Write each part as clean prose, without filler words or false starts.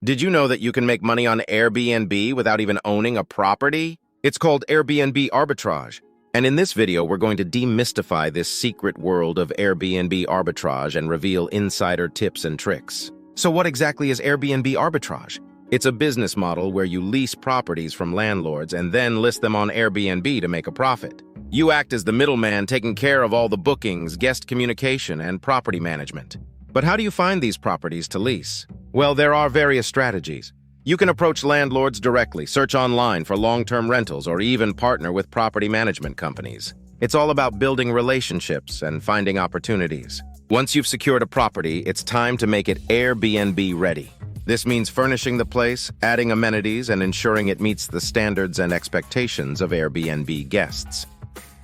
Did you know that you can make money on Airbnb without even owning a property? It's called Airbnb Arbitrage. And in this video, we're going to demystify this secret world of Airbnb arbitrage and reveal insider tips and tricks. So what exactly is Airbnb arbitrage? It's a business model where you lease properties from landlords and then list them on Airbnb to make a profit. You act as the middleman, taking care of all the bookings, guest communication, and property management. But how do you find these properties to lease? Well, there are various strategies. You can approach landlords directly, search online for long-term rentals, or even partner with property management companies. It's all about building relationships and finding opportunities. Once you've secured a property, it's time to make it Airbnb ready. This means furnishing the place, adding amenities, and ensuring it meets the standards and expectations of Airbnb guests.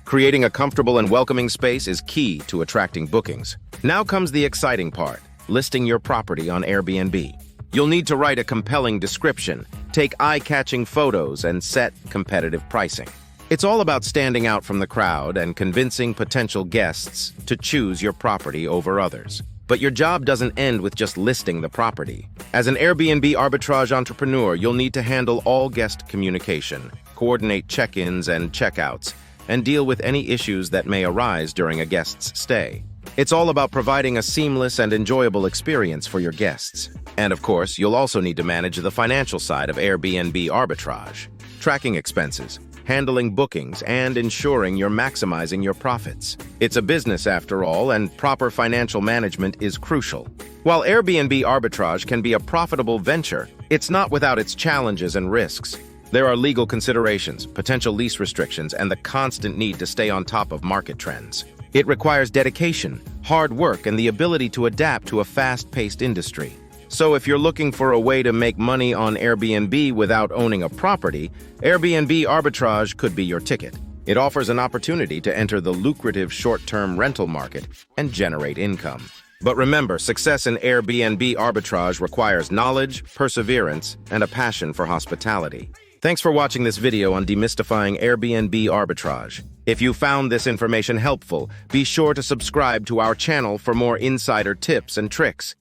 Creating a comfortable and welcoming space is key to attracting bookings. Now comes the exciting part, listing your property on Airbnb. You'll need to write a compelling description, take eye-catching photos, and set competitive pricing. It's all about standing out from the crowd and convincing potential guests to choose your property over others. But your job doesn't end with just listing the property. As an Airbnb arbitrage entrepreneur, you'll need to handle all guest communication, coordinate check-ins and check-outs, and deal with any issues that may arise during a guest's stay. It's all about providing a seamless and enjoyable experience for your guests. And of course, you'll also need to manage the financial side of Airbnb arbitrage, tracking expenses, handling bookings, and ensuring you're maximizing your profits. It's a business after all, and proper financial management is crucial. While Airbnb arbitrage can be a profitable venture, it's not without its challenges and risks. There are legal considerations, potential lease restrictions, and the constant need to stay on top of market trends. It requires dedication, hard work, and the ability to adapt to a fast-paced industry. So if you're looking for a way to make money on Airbnb without owning a property, Airbnb arbitrage could be your ticket. It offers an opportunity to enter the lucrative short-term rental market and generate income. But remember, success in Airbnb arbitrage requires knowledge, perseverance, and a passion for hospitality. Thanks for watching this video on demystifying Airbnb arbitrage. If you found this information helpful, be sure to subscribe to our channel for more insider tips and tricks.